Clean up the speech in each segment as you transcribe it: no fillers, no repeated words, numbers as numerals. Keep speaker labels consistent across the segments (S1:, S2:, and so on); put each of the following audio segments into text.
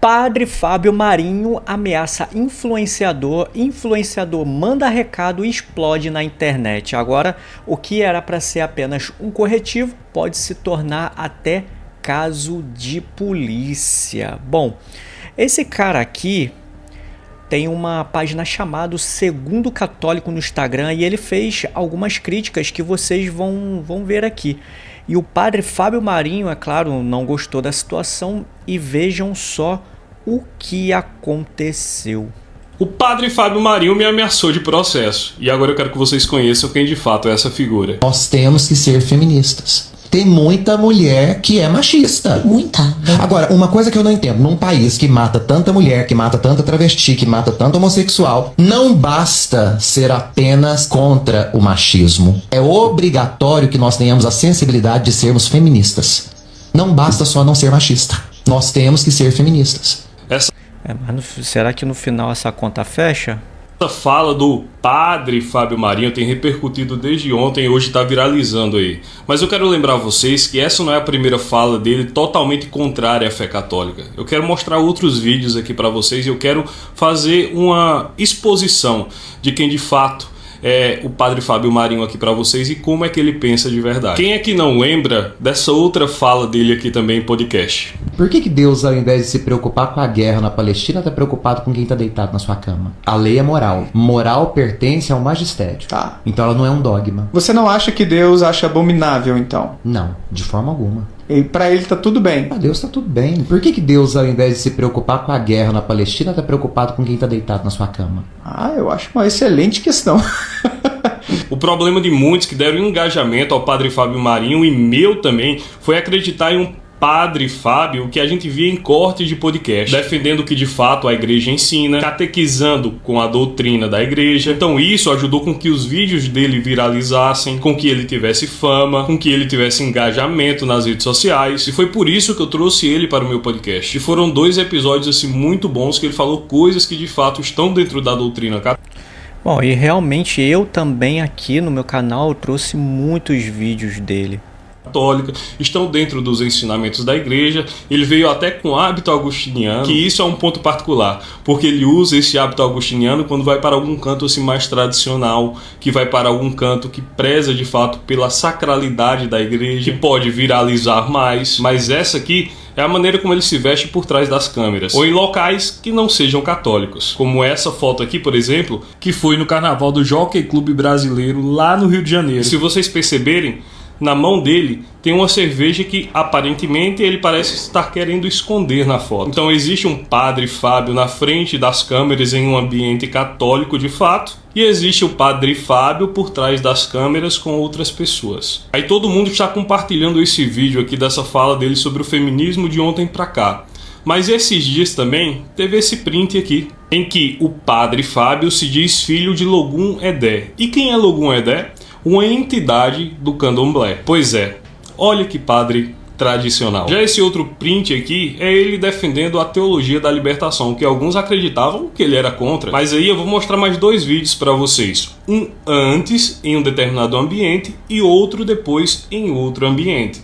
S1: Padre Fábio Marinho ameaça influenciador, influenciador manda recado e explode na internet. Agora, o que era para ser apenas um corretivo pode se tornar até caso de polícia. Bom, esse cara aqui tem uma página chamada Segundo Católico no Instagram e ele fez algumas críticas que vocês vão ver aqui. E o padre Fábio Marinho, é claro, não gostou da situação e vejam só o que aconteceu.
S2: O padre Fábio Marinho me ameaçou de processo e agora eu quero que vocês conheçam quem de fato é essa figura.
S3: Nós temos que ser feministas. Tem muita mulher que é machista.
S4: Muita.
S3: Agora, uma coisa que eu não entendo, num país que mata tanta mulher, que mata tanta travesti, que mata tanto homossexual, não basta ser apenas contra o machismo. É obrigatório que nós tenhamos a sensibilidade de sermos feministas. Não basta só não ser machista. Nós temos que ser feministas.
S1: Mas será que no final essa conta fecha?
S2: Essa fala do padre Fábio Marinho tem repercutido desde ontem e hoje está viralizando aí. Mas eu quero lembrar a vocês que essa não é a primeira fala dele totalmente contrária à fé católica. Eu quero mostrar outros vídeos aqui para vocês e eu quero fazer uma exposição de quem de fato é o padre Fábio Marinho aqui para vocês e como é que ele pensa de verdade. Quem é que não lembra dessa outra fala dele aqui também em podcast?
S3: Por que Deus, ao invés de se preocupar com a guerra na Palestina, está preocupado com quem está deitado na sua cama? A lei é moral. Moral pertence ao magistério.
S5: Tá.
S3: Então ela não é um dogma.
S5: Você não acha que Deus acha abominável, então?
S3: Não, de forma alguma.
S5: E pra ele tá tudo bem.
S3: Pra Deus tá tudo bem. Por que Deus, ao invés de se preocupar com a guerra na Palestina, está preocupado com quem está deitado na sua cama?
S5: Eu acho uma excelente questão.
S2: O problema de muitos que deram engajamento ao padre Fábio Marinho e meu também foi acreditar em um padre Fábio que a gente via em cortes de podcast, defendendo o que de fato a igreja ensina, catequizando com a doutrina da igreja. Então isso ajudou com que os vídeos dele viralizassem, com que ele tivesse fama, com que ele tivesse engajamento nas redes sociais. E foi por isso que eu trouxe ele para o meu podcast. E foram 2 episódios assim muito bons que ele falou coisas que de fato estão dentro da doutrina católica.
S1: Bom, e realmente eu também aqui no meu canal trouxe muitos vídeos dele.
S2: Estão dentro dos ensinamentos da igreja. Ele veio até com hábito agostiniano, que isso é um ponto particular, porque ele usa esse hábito agostiniano quando vai para algum canto assim mais tradicional, que vai para algum canto que preza de fato pela sacralidade da igreja, que pode viralizar mais, mas essa aqui é a maneira como ele se veste por trás das câmeras, ou em locais que não sejam católicos, como essa foto aqui, por exemplo, que foi no carnaval do Jockey Clube Brasileiro lá no Rio de Janeiro. Se vocês perceberem, na mão dele tem uma cerveja que aparentemente ele parece estar querendo esconder na foto. Então existe um padre Fábio na frente das câmeras em um ambiente católico de fato, e existe o padre Fábio por trás das câmeras com outras pessoas. Aí todo mundo está compartilhando esse vídeo aqui dessa fala dele sobre o feminismo de ontem pra cá. Mas esses dias também teve esse print aqui, em que o padre Fábio se diz filho de Logum Edé. E quem é Logum Edé? Uma entidade do candomblé. Pois é, olha que padre tradicional. Já esse outro print aqui é ele defendendo a teologia da libertação, que alguns acreditavam que ele era contra. Mas aí eu vou mostrar mais 2 vídeos para vocês. Um antes em um determinado ambiente e outro depois em outro ambiente.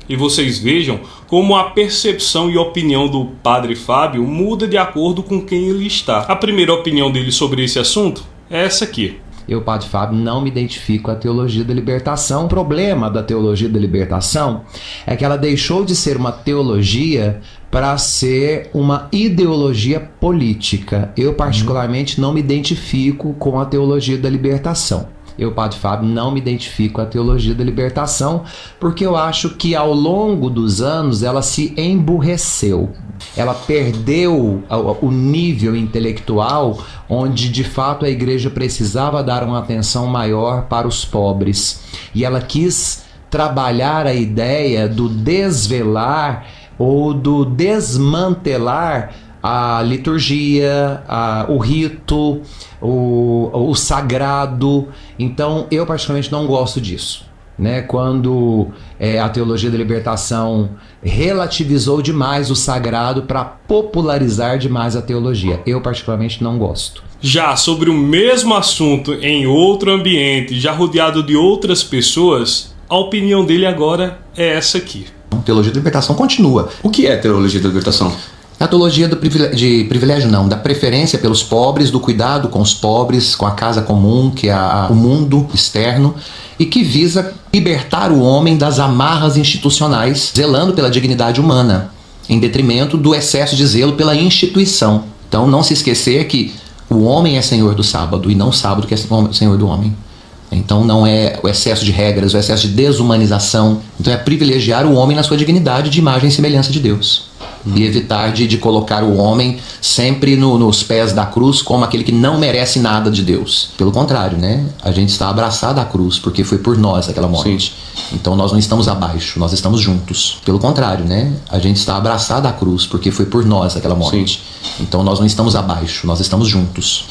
S2: E vocês vejam como a percepção e opinião do padre Fábio muda de acordo com quem ele está. A primeira opinião dele sobre esse assunto é essa aqui.
S3: Eu, padre Fábio, não me identifico com a teologia da libertação. O problema da teologia da libertação é que ela deixou de ser uma teologia para ser uma ideologia política. Eu, particularmente, não me identifico com a teologia da libertação. Eu, padre Fábio, não me identifico com a teologia da libertação porque eu acho que ao longo dos anos ela se emburreceu. Ela perdeu o nível intelectual onde de fato a igreja precisava dar uma atenção maior para os pobres. E ela quis trabalhar a ideia do desvelar ou do desmantelar a liturgia, o rito, o sagrado. Então eu particularmente não gosto disso, né? Quando a teologia da libertação relativizou demais o sagrado para popularizar demais a teologia. Eu particularmente não gosto.
S2: Já sobre o mesmo assunto em outro ambiente, já rodeado de outras pessoas, a opinião dele agora é essa aqui.
S6: A teologia da libertação continua. O que é teologia da libertação?
S3: A teologia de privilégio não, da preferência pelos pobres, do cuidado com os pobres, com a casa comum, que é o mundo externo, e que visa libertar o homem das amarras institucionais, zelando pela dignidade humana, em detrimento do excesso de zelo pela instituição. Então não se esquecer que o homem é senhor do sábado e não o sábado que é senhor do homem. Então não é o excesso de regras, o excesso de desumanização. Então é privilegiar o homem na sua dignidade de imagem e semelhança de Deus. E evitar de colocar o homem sempre nos pés da cruz como aquele que não merece nada de Deus. Pelo contrário, né? A gente está abraçado à cruz porque foi por nós aquela morte. Sim. Então nós não estamos abaixo, nós estamos juntos. Pelo contrário, né? A gente está abraçado à cruz porque foi por nós aquela morte. Sim. Então nós não estamos abaixo, nós estamos juntos.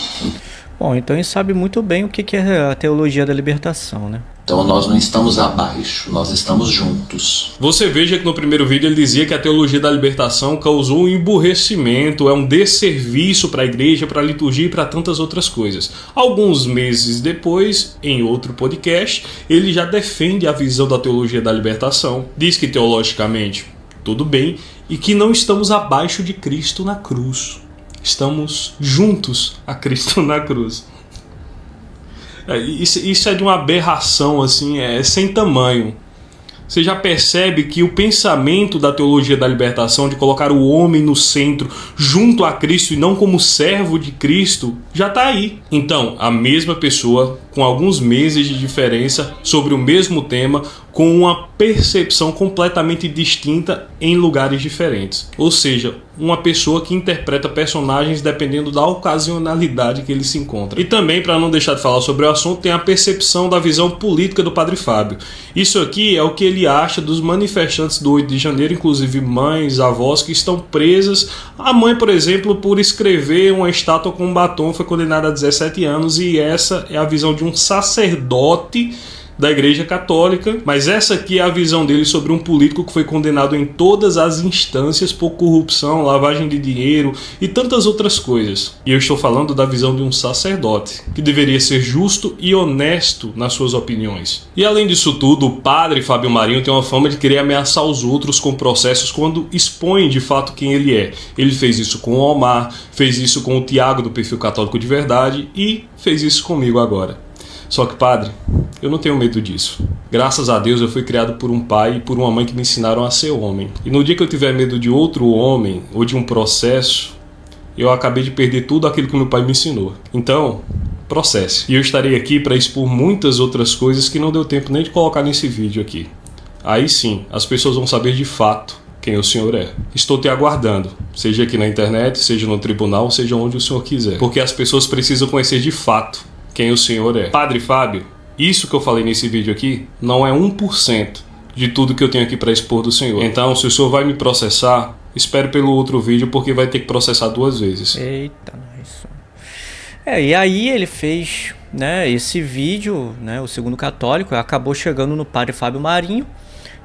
S1: Bom, então a gente sabe muito bem o que é a teologia da libertação, né?
S3: Então nós não estamos abaixo, nós estamos juntos.
S2: Você veja que no primeiro vídeo ele dizia que a teologia da libertação causou um emburrecimento, é um desserviço para a igreja, para a liturgia e para tantas outras coisas. Alguns meses depois, em outro podcast, ele já defende a visão da teologia da libertação, diz que teologicamente tudo bem e que não estamos abaixo de Cristo na cruz. Estamos juntos a Cristo na cruz. Isso é de uma aberração assim, sem tamanho. Você já percebe que o pensamento da teologia da libertação, de colocar o homem no centro, junto a Cristo e não como servo de Cristo, já está aí. Então, a mesma pessoa, com alguns meses de diferença sobre o mesmo tema, com uma percepção completamente distinta em lugares diferentes. Ou seja, uma pessoa que interpreta personagens dependendo da ocasionalidade que ele se encontra. E também, para não deixar de falar sobre o assunto, tem a percepção da visão política do Padre Fábio. Isso aqui é o que ele acha dos manifestantes do 8 de janeiro, inclusive mães, avós que estão presas. A mãe, por exemplo, por escrever uma estátua com um batom, foi condenada a 17 anos e essa é a visão de um sacerdote da Igreja Católica, mas essa aqui é a visão dele sobre um político que foi condenado em todas as instâncias por corrupção, lavagem de dinheiro e tantas outras coisas. E eu estou falando da visão de um sacerdote, que deveria ser justo e honesto nas suas opiniões. E além disso tudo, o padre Fábio Marinho tem uma fama de querer ameaçar os outros com processos quando expõe de fato quem ele é. Ele fez isso com o Omar, fez isso com o Tiago do Perfil Católico de Verdade e fez isso comigo agora. Só que, padre, eu não tenho medo disso. Graças a Deus eu fui criado por um pai e por uma mãe que me ensinaram a ser homem. E no dia que eu tiver medo de outro homem ou de um processo, eu acabei de perder tudo aquilo que meu pai me ensinou. Então, processe. E eu estarei aqui para expor muitas outras coisas que não deu tempo nem de colocar nesse vídeo aqui. Aí sim, as pessoas vão saber de fato quem o senhor é. Estou te aguardando, seja aqui na internet, seja no tribunal, seja onde o senhor quiser. Porque as pessoas precisam conhecer de fato quem o senhor é. Padre Fábio, isso que eu falei nesse vídeo aqui não é 1% de tudo que eu tenho aqui para expor do senhor. Então, se o senhor vai me processar, espere pelo outro vídeo porque vai ter que processar 2 vezes.
S1: Eita, isso. E aí ele fez, né, esse vídeo, né, o Segundo Católico, acabou chegando no Padre Fábio Marinho,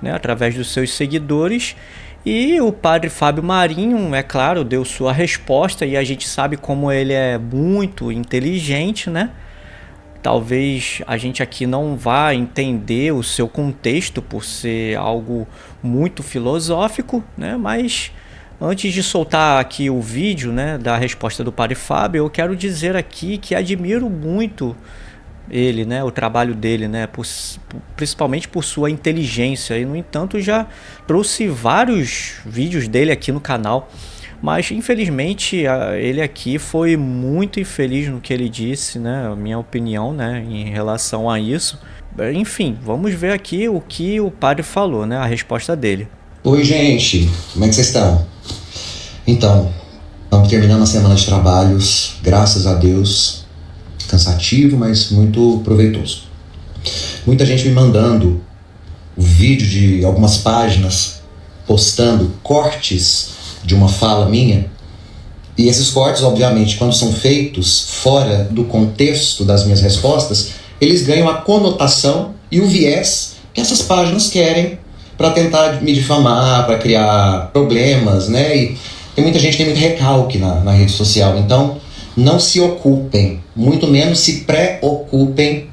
S1: né, através dos seus seguidores. E o Padre Fábio Marinho, é claro, deu sua resposta e a gente sabe como ele é muito inteligente, né? Talvez a gente aqui não vá entender o seu contexto por ser algo muito filosófico, né? Mas antes de soltar aqui o vídeo, né, da resposta do Padre Fábio, eu quero dizer aqui que admiro muito ele, né, o trabalho dele, né, principalmente por sua inteligência. E no entanto já trouxe vários vídeos dele aqui no canal. Mas, infelizmente, ele aqui foi muito infeliz no que ele disse, né? A minha opinião, né, em relação a isso. Enfim, vamos ver aqui o que o padre falou, né? A resposta dele.
S3: Oi, gente. Como é que vocês estão? Então, estamos terminando a semana de trabalhos, graças a Deus. Cansativo, mas muito proveitoso. Muita gente me mandando o vídeo de algumas páginas, postando cortes de uma fala minha, e esses cortes, obviamente, quando são feitos fora do contexto das minhas respostas, eles ganham a conotação e o viés que essas páginas querem para tentar me difamar, para criar problemas, né? E tem muita gente que tem muito recalque na rede social, então não se ocupem, muito menos se preocupem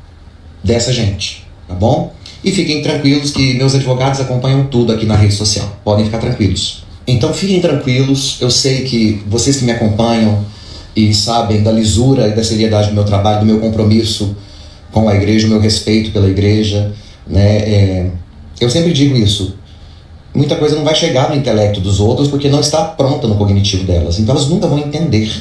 S3: dessa gente, tá bom? E fiquem tranquilos que meus advogados acompanham tudo aqui na rede social, podem ficar tranquilos.
S4: Então fiquem tranquilos, eu sei que vocês que me acompanham e sabem da lisura e da seriedade do meu trabalho, do meu compromisso com a igreja, o meu respeito pela igreja, né? Eu sempre digo isso, muita coisa não vai chegar no intelecto dos outros porque não está pronta no cognitivo delas, então elas nunca vão entender.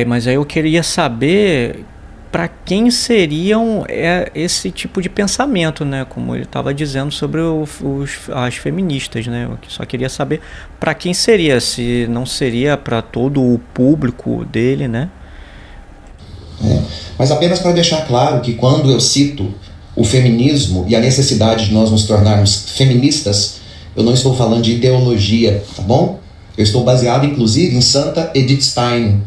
S1: Mas aí eu queria saber para quem seriam esse tipo de pensamento, né? Como ele estava dizendo sobre as feministas, né? Eu só queria saber para quem seria, se não seria para todo o público dele, né?
S4: Mas apenas para deixar claro que quando eu cito o feminismo e a necessidade de nós nos tornarmos feministas, eu não estou falando de ideologia, tá bom? Eu estou baseado inclusive em Santa Edith Stein,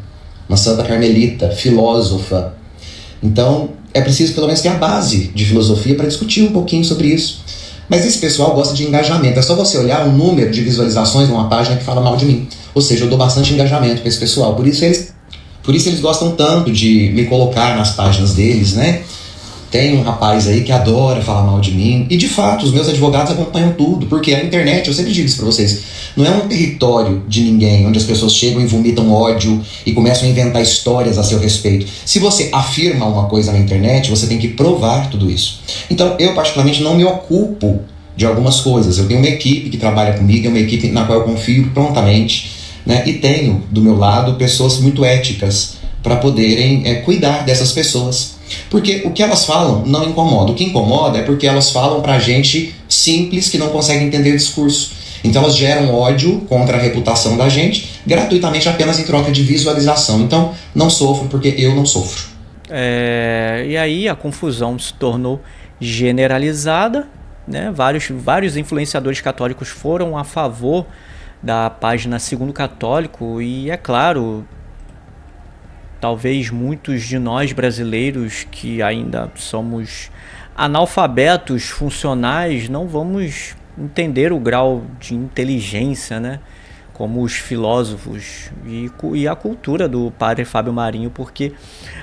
S4: uma santa carmelita, filósofa. Então, é preciso pelo menos ter a base de filosofia para discutir um pouquinho sobre isso. Mas esse pessoal gosta de engajamento. É só você olhar o número de visualizações numa página que fala mal de mim. Ou seja, eu dou bastante engajamento para esse pessoal. Por isso eles gostam tanto de me colocar nas páginas deles, né? Tem um rapaz aí que adora falar mal de mim. E de fato, os meus advogados acompanham tudo. Porque a internet, eu sempre digo isso pra vocês, não é um território de ninguém, onde as pessoas chegam e vomitam ódio e começam a inventar histórias a seu respeito. Se você afirma uma coisa na internet, você tem que provar tudo isso. Então, eu particularmente não me ocupo de algumas coisas. Eu tenho uma equipe que trabalha comigo, é uma equipe na qual eu confio prontamente, né? E tenho do meu lado pessoas muito éticas para poderem cuidar dessas pessoas. Porque o que elas falam não incomoda. O que incomoda é porque elas falam pra gente simples que não consegue entender o discurso. Então elas geram ódio contra a reputação da gente gratuitamente apenas em troca de visualização. Então não sofro porque eu não sofro.
S1: E aí a confusão se tornou generalizada, né? Vários influenciadores católicos foram a favor da página Segundo Católico e, é claro, talvez muitos de nós brasileiros que ainda somos analfabetos funcionais não vamos entender o grau de inteligência, né? Como os filósofos e a cultura do padre Fábio Marinho, porque,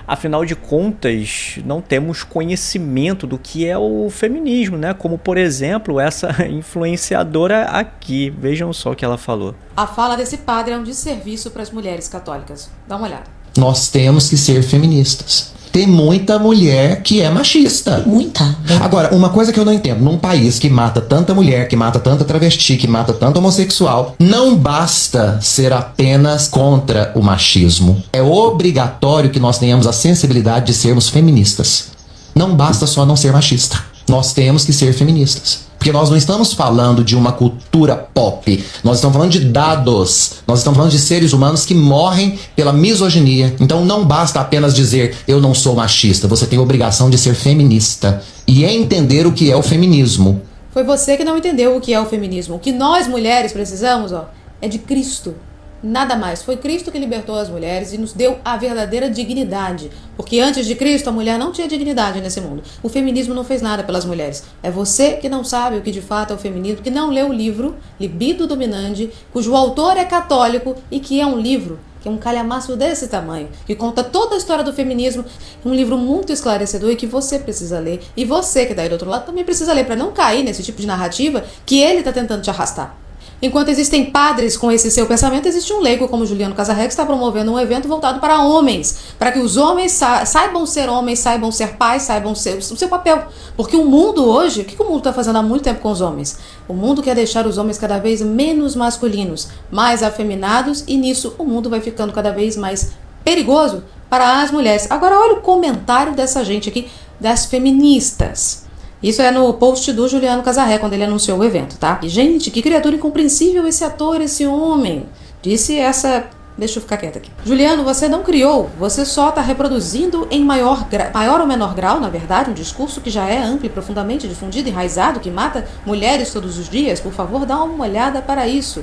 S1: afinal de contas, não temos conhecimento do que é o feminismo, né? Como, por exemplo, essa influenciadora aqui. Vejam só o que ela falou.
S6: A fala desse padre é um desserviço para as mulheres católicas. Dá uma olhada.
S3: Nós temos que ser feministas. Tem muita mulher que é machista.
S7: Muita.
S3: Agora, uma coisa que eu não entendo, num país que mata tanta mulher, que mata tanta travesti, que mata tanto homossexual, não basta ser apenas contra o machismo. É obrigatório que nós tenhamos a sensibilidade de sermos feministas. Não basta só não ser machista. Nós temos que ser feministas. Porque nós não estamos falando de uma cultura pop. Nós estamos falando de dados. Nós estamos falando de seres humanos que morrem pela misoginia. Então não basta apenas dizer eu não sou machista. Você tem a obrigação de ser feminista e entender o que é o feminismo.
S6: Foi você que não entendeu o que é o feminismo. O que nós mulheres precisamos, é de Cristo. Nada mais. Foi Cristo que libertou as mulheres e nos deu a verdadeira dignidade. Porque antes de Cristo, a mulher não tinha dignidade nesse mundo. O feminismo não fez nada pelas mulheres. É você que não sabe o que de fato é o feminismo, que não leu o livro Libido Dominandi, cujo autor é católico e que é um livro que é um calhamaço desse tamanho, que conta toda a história do feminismo. É um livro muito esclarecedor e que você precisa ler. E você que está aí do outro lado também precisa ler para não cair nesse tipo de narrativa que ele está tentando te arrastar. Enquanto existem padres com esse seu pensamento, existe um leigo como Juliano Casarré que está promovendo um evento voltado para homens, para que os homens saibam ser homens, saibam ser pais, saibam ser o seu papel. Porque o mundo hoje, o que o mundo está fazendo há muito tempo com os homens? O mundo quer deixar os homens cada vez menos masculinos, mais afeminados, e nisso o mundo vai ficando cada vez mais perigoso para as mulheres. Agora olha o comentário dessa gente aqui, das feministas. Isso é no post do Juliano Casarré, quando ele anunciou o evento, tá? E, gente, que criatura incompreensível esse ator, esse homem. Disse essa... Deixa eu ficar quieta aqui. Juliano, você não criou, você só está reproduzindo em maior ou menor grau, na verdade, um discurso que já é amplo e profundamente difundido, enraizado, que mata mulheres todos os dias. Por favor, dá uma olhada para isso.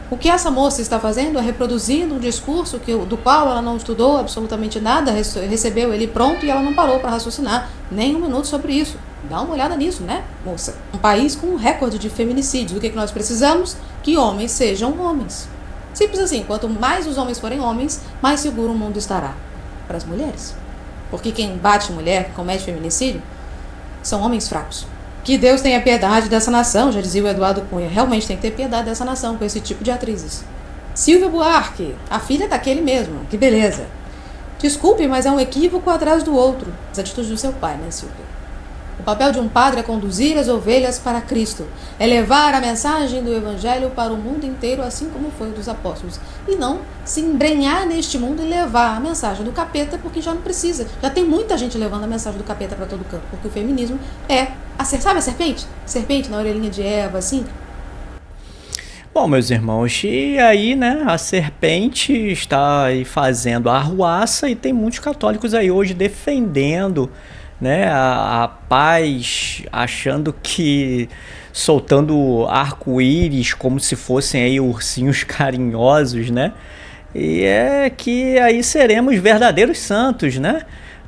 S6: O que essa moça está fazendo é reproduzindo um discurso do qual ela não estudou absolutamente nada, recebeu ele pronto e ela não parou para raciocinar nem um minuto sobre isso. Dá uma olhada nisso, né, moça? Um país com um recorde de feminicídios. O que nós precisamos? Que homens sejam homens. Simples assim. Quanto mais os homens forem homens, mais seguro o mundo estará para as mulheres. Porque quem bate mulher, que comete feminicídio, são homens fracos. Que Deus tenha piedade dessa nação, já dizia o Eduardo Cunha. Realmente tem que ter piedade dessa nação com esse tipo de atrizes. Silvia Buarque, a filha daquele mesmo, que beleza. Desculpe, mas é um equívoco atrás do outro. As atitudes do seu pai, né, Silvia? O papel de um padre é conduzir as ovelhas para Cristo, é levar a mensagem do Evangelho para o mundo inteiro, assim como foi o dos apóstolos, e não se embrenhar neste mundo e levar a mensagem do capeta, porque já não precisa. Já tem muita gente levando a mensagem do capeta para todo canto, porque o feminismo é, sabe a serpente? Serpente na orelhinha de Eva, assim.
S1: Bom, meus irmãos, e aí, né, a serpente está aí fazendo a arruaça e tem muitos católicos aí hoje defendendo, né, a paz, achando que soltando arco-íris como se fossem aí ursinhos carinhosos, né? E é que aí seremos verdadeiros santos, né?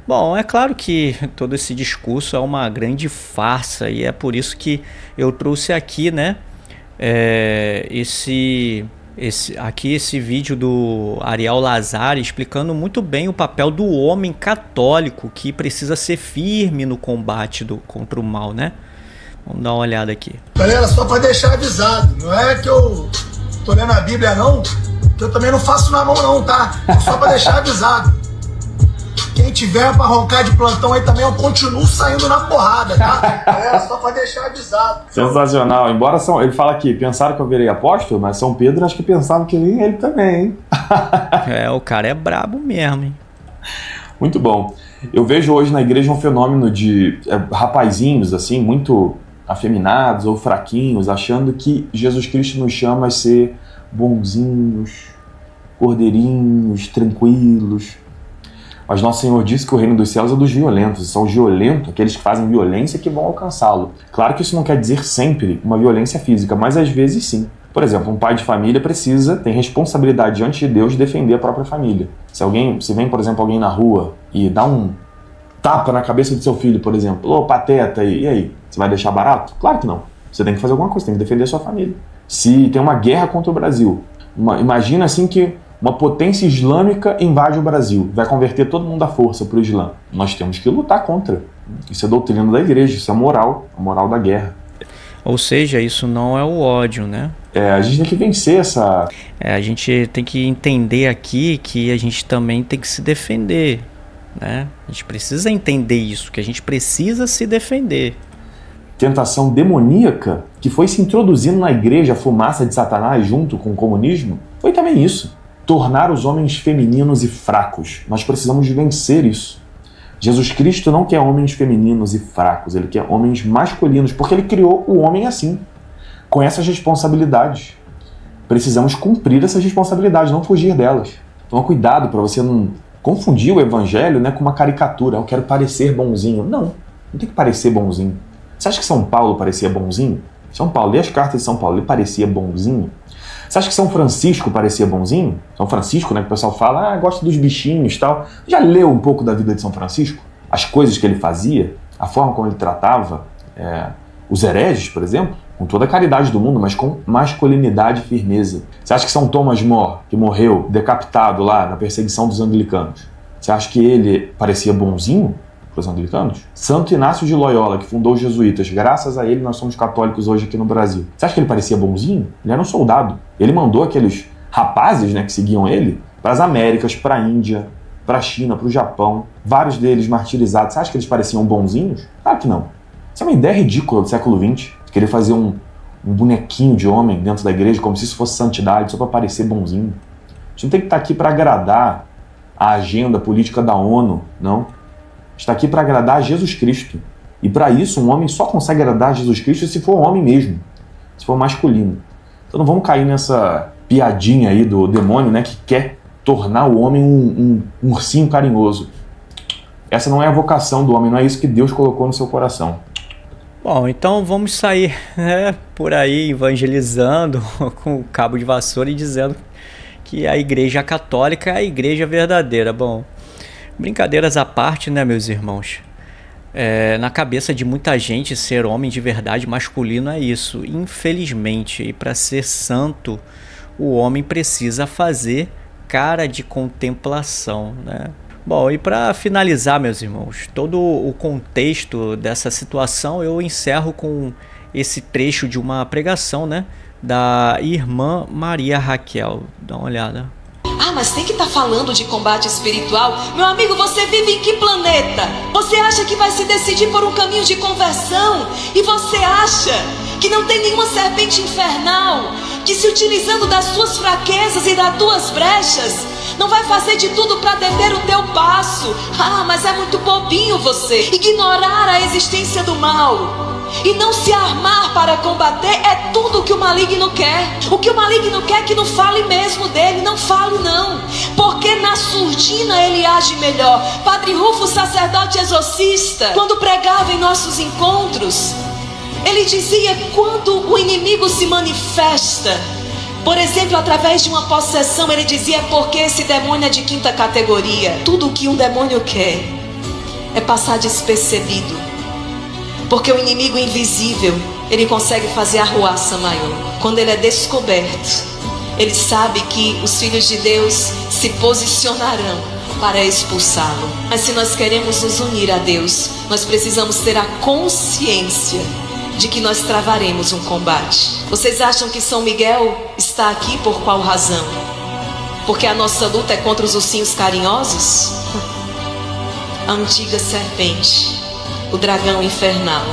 S1: Bom, é claro que todo esse discurso é uma grande farsa e é por isso que eu trouxe aqui, né, esse vídeo do Ariel Lazari explicando muito bem o papel do homem católico que precisa ser firme no combate contra o mal, né? Vamos dar uma olhada aqui.
S7: Galera, só para deixar avisado, não é que eu tô lendo a Bíblia não, que eu também não faço na mão não, tá? Só para deixar avisado. Quem tiver para roncar de plantão aí também, eu continuo saindo na porrada, tá? Galera, só para deixar avisado.
S8: Sensacional. Embora ele fala aqui, pensaram que eu virei apóstolo, mas São Pedro acho que pensavam que nem ele também, hein?
S1: O cara é brabo mesmo, hein?
S8: Muito bom. Eu vejo hoje na igreja um fenômeno de rapazinhos, assim, muito afeminados ou fraquinhos, achando que Jesus Cristo nos chama a ser bonzinhos, cordeirinhos, tranquilos. Mas nosso Senhor disse que o reino dos céus é dos violentos, e são os violentos, aqueles que fazem violência, que vão alcançá-lo. Claro que isso não quer dizer sempre uma violência física, mas às vezes sim. Por exemplo, um pai de família tem responsabilidade diante de Deus de defender a própria família. Se vem, por exemplo, alguém na rua e dá um tapa na cabeça do seu filho, por exemplo, ô pateta, e aí? Você vai deixar barato? Claro que não. Você tem que fazer alguma coisa, tem que defender a sua família. Se tem uma guerra contra o Brasil, imagina assim que uma potência islâmica invade o Brasil, vai converter todo mundo à força para o Islã. Nós temos que lutar contra. Isso é doutrina da igreja, isso é moral, a moral da guerra.
S1: Ou seja, isso não é o ódio, né?
S8: A gente tem que vencer essa...
S1: a gente tem que entender aqui que a gente também tem que se defender, né? A gente precisa entender isso, que a gente precisa se defender.
S8: Tentação demoníaca que foi se introduzindo na igreja, a fumaça de Satanás junto com o comunismo, foi também isso. Tornar os homens femininos e fracos. Nós precisamos vencer isso. Jesus Cristo não quer homens femininos e fracos, ele quer homens masculinos, porque ele criou o homem assim, com essas responsabilidades. Precisamos cumprir essas responsabilidades, não fugir delas. Então, cuidado para você não confundir o evangelho, né, com uma caricatura. Eu quero parecer bonzinho. Não tem que parecer bonzinho. Você acha que São Paulo parecia bonzinho? São Paulo, lê as cartas de São Paulo, ele parecia bonzinho? Você acha que São Francisco parecia bonzinho? São Francisco, né, que o pessoal fala, gosta dos bichinhos e tal. Já leu um pouco da vida de São Francisco? As coisas que ele fazia? A forma como ele tratava os hereges, por exemplo? Com toda a caridade do mundo, mas com masculinidade e firmeza. Você acha que São Thomas More, que morreu decapitado lá na perseguição dos anglicanos, você acha que ele parecia bonzinho para os anglicanos? Santo Inácio de Loyola, que fundou os jesuítas, graças a ele nós somos católicos hoje aqui no Brasil. Você acha que ele parecia bonzinho? Ele era um soldado. Ele mandou aqueles rapazes, né, que seguiam ele para as Américas, para a Índia, para a China, para o Japão, vários deles martirizados. Você acha que eles pareciam bonzinhos? Claro que não. Isso é uma ideia ridícula do século XX, de querer fazer um bonequinho de homem dentro da igreja como se isso fosse santidade, só para parecer bonzinho. A gente não tem que estar aqui para agradar a agenda política da ONU, não. Está aqui para agradar a Jesus Cristo. E para isso, um homem só consegue agradar a Jesus Cristo se for homem mesmo, se for masculino. Então não vamos cair nessa piadinha aí do demônio, né, que quer tornar o homem um ursinho carinhoso. Essa não é a vocação do homem, não é isso que Deus colocou no seu coração.
S1: Bom, então vamos sair, né, por aí evangelizando com o cabo de vassoura e dizendo que a igreja católica é a igreja verdadeira. Bom, brincadeiras à parte, né, meus irmãos? Na cabeça de muita gente, ser homem de verdade masculino é isso. Infelizmente, e para ser santo, o homem precisa fazer cara de contemplação, né? Bom, e para finalizar, meus irmãos, todo o contexto dessa situação eu encerro com esse trecho de uma pregação, né, da irmã Maria Raquel. Dá uma olhada.
S9: Ah, mas tem que estar falando de combate espiritual. Meu amigo, você vive em que planeta? Você acha que vai se decidir por um caminho de conversão? E você acha que não tem nenhuma serpente infernal que, se utilizando das suas fraquezas e das tuas brechas, não vai fazer de tudo para deter o teu passo? Ah, mas é muito bobinho você ignorar a existência do mal e não se armar para combater. É tudo o que o maligno quer. O que o maligno quer é que não fale mesmo dele. Não fale não, porque na surdina ele age melhor. Padre Rufo, sacerdote exorcista, quando pregava em nossos encontros, ele dizia: quando o inimigo se manifesta, por exemplo, através de uma possessão, ele dizia: porque esse demônio é de quinta categoria. Tudo o que um demônio quer é passar despercebido, porque o inimigo invisível, ele consegue fazer arruaça maior. Quando ele é descoberto, ele sabe que os filhos de Deus se posicionarão para expulsá-lo. Mas se nós queremos nos unir a Deus, nós precisamos ter a consciência de que nós travaremos um combate. Vocês acham que São Miguel está aqui por qual razão? Porque a nossa luta é contra os ursinhos carinhosos? A antiga serpente, o dragão infernal,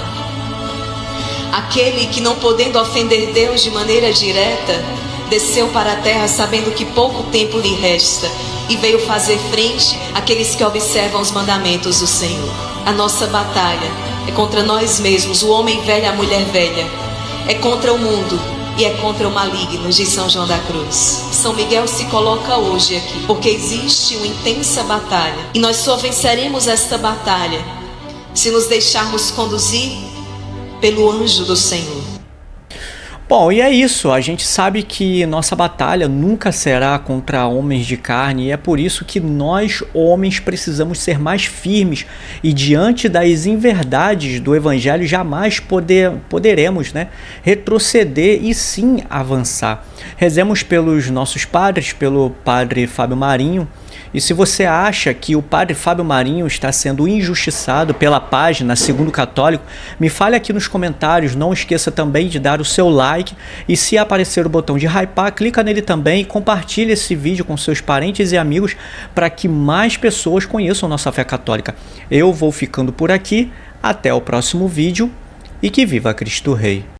S9: aquele que, não podendo ofender Deus de maneira direta, desceu para a terra sabendo que pouco tempo lhe resta e veio fazer frente àqueles que observam os mandamentos do Senhor. A nossa batalha é contra nós mesmos, o homem velho, a mulher velha, é contra o mundo e é contra o maligno, diz São João da Cruz. São Miguel se coloca hoje aqui porque existe uma intensa batalha e nós só venceremos esta batalha se nos deixarmos conduzir pelo anjo do Senhor.
S1: Bom, e é isso. A gente sabe que nossa batalha nunca será contra homens de carne e é por isso que nós, homens, precisamos ser mais firmes e diante das inverdades do Evangelho jamais poderemos, né, retroceder e sim avançar. Rezemos pelos nossos padres, pelo Padre Fábio Marinho. E se você acha que o Padre Fábio Marinho está sendo injustiçado pela página Segundo Católico, me fale aqui nos comentários. Não esqueça também de dar o seu like e, se aparecer o botão de hypar, clica nele também e compartilhe esse vídeo com seus parentes e amigos para que mais pessoas conheçam nossa fé católica. Eu vou ficando por aqui, até o próximo vídeo e que viva Cristo Rei!